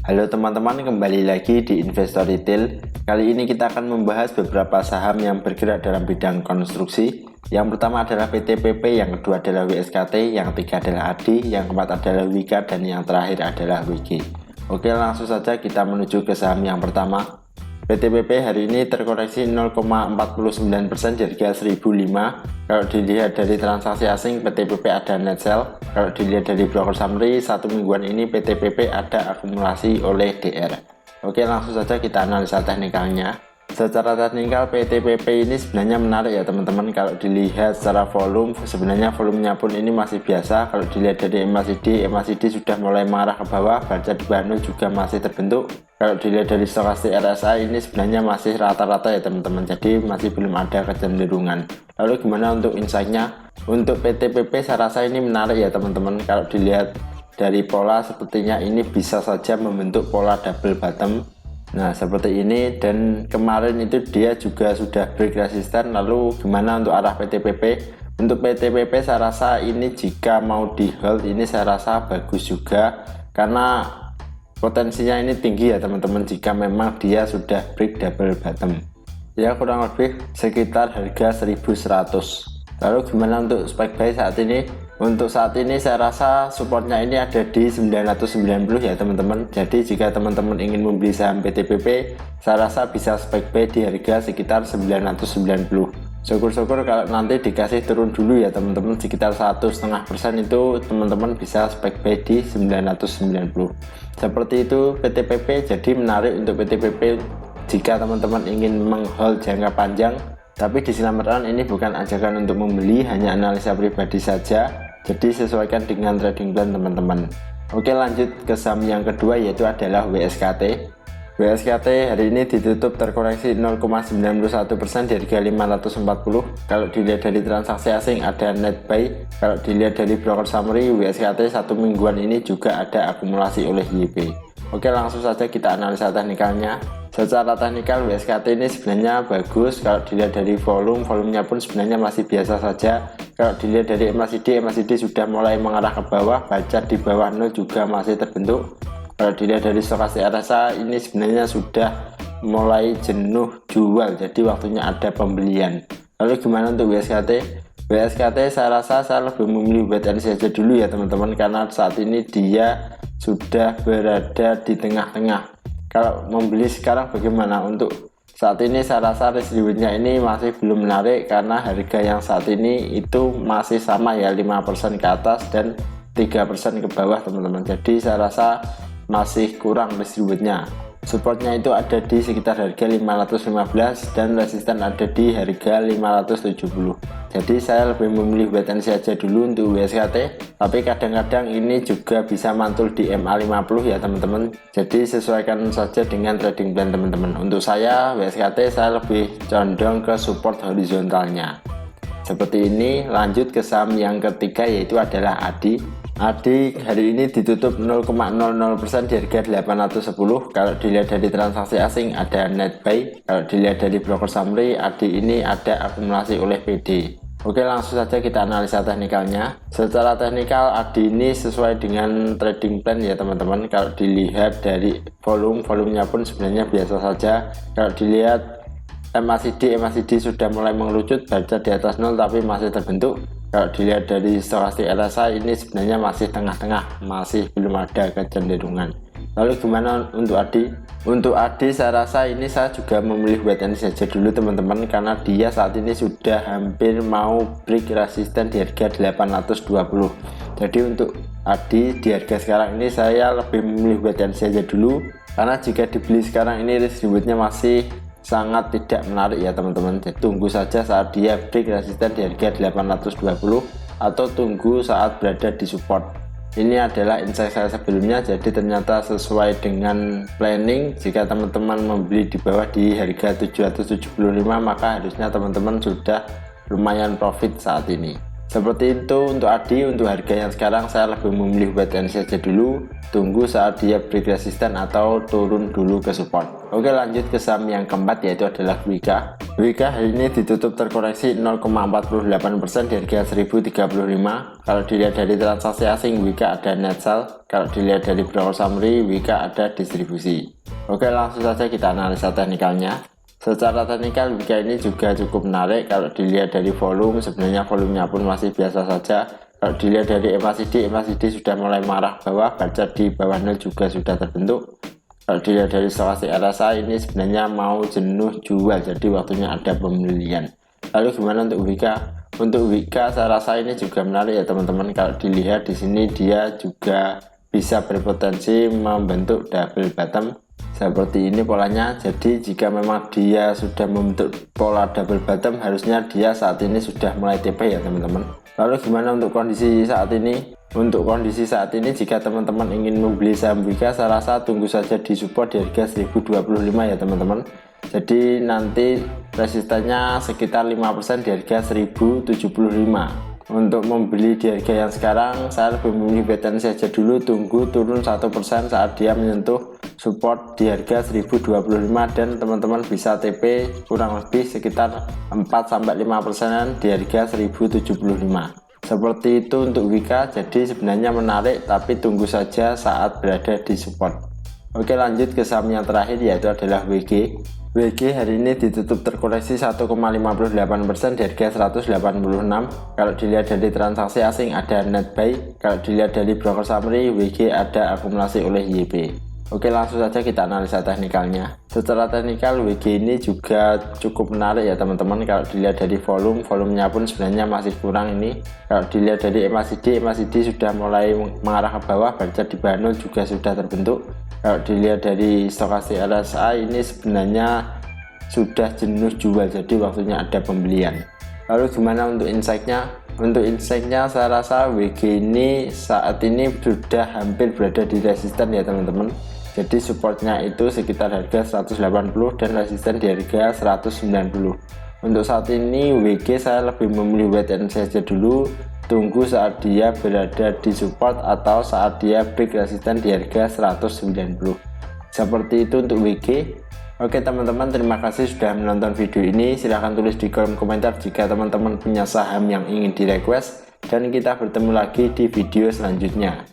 Halo teman-teman, kembali lagi di Investor Retail. Kali ini kita akan membahas beberapa saham yang bergerak dalam bidang konstruksi. Yang pertama adalah PT PP, yang kedua adalah WSKT, yang ketiga adalah ADI, yang keempat adalah Wika, dan yang terakhir adalah WG. Oke, langsung saja kita menuju ke saham yang pertama. PT PP hari ini terkoreksi 0,49% di harga 1005. Kalau dilihat dari transaksi asing, PT PP ada net sell. Kalau dilihat dari broker summary, satu mingguan ini PT PP ada akumulasi oleh DR. Oke, langsung saja kita analisa teknikalnya. Secara teknikal PT PP ini sebenarnya menarik ya teman-teman. Kalau dilihat secara volume, sebenarnya volumenya pun ini masih biasa. Kalau dilihat dari MACD sudah mulai mengarah ke bawah, baca di bawah juga masih terbentuk. Kalau dilihat dari stokastik RSI ini sebenarnya masih rata-rata ya teman-teman, jadi masih belum ada kecenderungan. Lalu gimana untuk insight-nya? Untuk PT PP saya rasa ini menarik ya teman-teman. Kalau dilihat dari pola, sepertinya ini bisa saja membentuk pola double bottom. Nah seperti ini, dan kemarin itu dia juga sudah break resisten. Lalu gimana untuk arah PT PP? Untuk PT PP saya rasa ini jika mau di hold ini saya rasa bagus juga, karena potensinya ini tinggi ya teman-teman jika memang dia sudah break double bottom. Ya kurang lebih sekitar harga 1100. Lalu gimana untuk spike buy saat ini? Untuk saat ini saya rasa supportnya ini ada di 990 ya teman-teman. Jadi jika teman-teman ingin membeli saham PT PP, saya rasa bisa spike buy di harga sekitar 990. Syukur-syukur kalau nanti dikasih turun dulu ya teman-teman, sekitar 1,5% itu teman-teman bisa spike buy di 990. Seperti itu PT PP. Jadi menarik untuk PT PP jika teman-teman ingin menghold jangka panjang. Tapi diselamatkan ini bukan ajakan untuk membeli, hanya analisa pribadi saja. Jadi sesuaikan dengan trading plan teman-teman. Oke, lanjut ke saham yang kedua, yaitu adalah WSKT. WSKT hari ini ditutup terkoreksi 0,91% di harga 540. Kalau dilihat dari transaksi asing ada net buy. Kalau dilihat dari broker summary, WSKT satu mingguan ini juga ada akumulasi oleh YP. Oke, langsung saja kita analisa teknikalnya. Secara teknikal WSKT ini sebenarnya bagus. Kalau dilihat dari volumenya pun sebenarnya masih biasa saja. Kalau dilihat dari MACD sudah mulai mengarah ke bawah, baca di bawah 0 juga masih terbentuk. Kalau dilihat dari stokastik RSI ini sebenarnya sudah mulai jenuh jual, jadi waktunya ada pembelian. Lalu gimana untuk WSKT? WSKT saya rasa saya lebih memilih wait and see saja dulu ya teman-teman, karena saat ini dia sudah berada di tengah-tengah. Kalau membeli sekarang bagaimana? Untuk saat ini saya rasa risk rewardnya ini masih belum menarik, karena harga yang saat ini itu masih sama ya, 5% ke atas dan 3% ke bawah teman-teman. Jadi saya rasa masih kurang risk rewardnya. Supportnya itu ada di sekitar harga 515 dan resisten ada di harga 570. Jadi saya lebih memilih wait and see aja dulu untuk WSKT. Tapi kadang-kadang ini juga bisa mantul di MA50 ya teman-teman. Jadi sesuaikan saja dengan trading plan teman-teman. Untuk saya WSKT saya lebih condong ke support horizontalnya. Seperti ini. Lanjut ke saham yang ketiga, yaitu adalah ADI. ADI hari ini ditutup 0,00% di harga 810. Kalau dilihat dari transaksi asing ada net buy. Kalau dilihat dari broker summary, ADI ini ada akumulasi oleh PD. Oke, langsung saja kita analisa teknikalnya. Secara teknikal ADI ini sesuai dengan trading plan ya teman-teman. Kalau dilihat dari volumenya pun sebenarnya biasa saja. Kalau dilihat MACD sudah mulai mengerucut, baca di atas 0 tapi masih terbentuk. Kalau dilihat dari stokastik RSI ini sebenarnya masih tengah-tengah, masih belum ada kecenderungan. Lalu gimana untuk ADI? Untuk ADI saya rasa ini saya juga memilih wait and see saja dulu teman-teman, karena dia saat ini sudah hampir mau break resisten di harga 820. Jadi untuk ADI di harga sekarang ini saya lebih memilih wait and see saja dulu, karena jika dibeli sekarang ini risk rewardnya masih sangat tidak menarik ya teman-teman. Tunggu saja saat dia break resisten di harga 820 atau tunggu saat berada di support. Ini adalah insight saya sebelumnya, jadi ternyata sesuai dengan planning. Jika teman-teman membeli di bawah di harga 775, maka harusnya teman-teman sudah lumayan profit saat ini. Seperti itu untuk Adi. Untuk harga yang sekarang saya lebih memilih wait and see saja dulu, tunggu saat dia break resisten atau turun dulu ke support. Oke, lanjut ke saham yang keempat, yaitu adalah Wika. Wika hari ini ditutup terkoreksi 0,48% di harga 1035. Kalau dilihat dari transaksi asing, Wika ada net sell. Kalau dilihat dari broker summary, Wika ada distribusi. Oke, langsung saja kita analisa teknikalnya. Secara teknikal Wika ini juga cukup menarik. Kalau dilihat dari volume, sebenarnya volumenya pun masih biasa saja. Kalau dilihat dari MACD sudah mulai marah bawah, baca di bawah 0 juga sudah terbentuk. Kalau dilihat dari stokastik RSI ini sebenarnya mau jenuh jual, jadi waktunya ada pembelian. Lalu gimana untuk Wika? Untuk Wika saya rasa ini juga menarik ya teman-teman. Kalau dilihat di sini dia juga bisa berpotensi membentuk double bottom seperti ini polanya. Jadi jika memang dia sudah membentuk pola double bottom, harusnya dia saat ini sudah mulai TP ya teman-teman. Lalu gimana untuk kondisi saat ini? Untuk kondisi saat ini, jika teman-teman ingin membeli saham Wika, saya rasa tunggu saja di support di harga 1025 ya teman-teman. Jadi nanti resistannya sekitar 5% di harga 1075. Untuk membeli di harga yang sekarang, saya lebih memilih wait and see saja dulu, tunggu turun 1% saat dia menyentuh support di harga 1025 dan teman-teman bisa TP kurang lebih sekitar 4-5% di harga 1075. Seperti itu untuk Wika. Jadi sebenarnya menarik, tapi tunggu saja saat berada di support. Oke, lanjut ke saham yang terakhir, yaitu adalah WG. WG hari ini ditutup terkoreksi 1,58% di harga 186. Kalau dilihat dari transaksi asing ada net buy. Kalau dilihat dari broker summary, WG ada akumulasi oleh YB. Oke, langsung saja kita analisa teknikalnya. Secara teknikal WG ini juga cukup menarik ya teman-teman. Kalau dilihat dari volumenya pun sebenarnya masih kurang ini. Kalau dilihat dari MACD sudah mulai mengarah ke bawah, baca di bawah 0 juga sudah terbentuk. Kalau dilihat dari stokastik RSI ini sebenarnya sudah jenuh jual, jadi waktunya ada pembelian. Lalu gimana untuk insight-nya? Untuk insight-nya saya rasa WG ini saat ini sudah hampir berada di resisten ya teman-teman. Jadi supportnya itu sekitar harga 180 dan resisten di harga 190. Untuk saat ini WG saya lebih memilih wait and see saja dulu, tunggu saat dia berada di support atau saat dia break resisten di harga 190. Seperti itu untuk WG. Oke teman-teman, terima kasih sudah menonton video ini. Silahkan tulis di kolom komentar jika teman-teman punya saham yang ingin di request, dan kita bertemu lagi di video selanjutnya.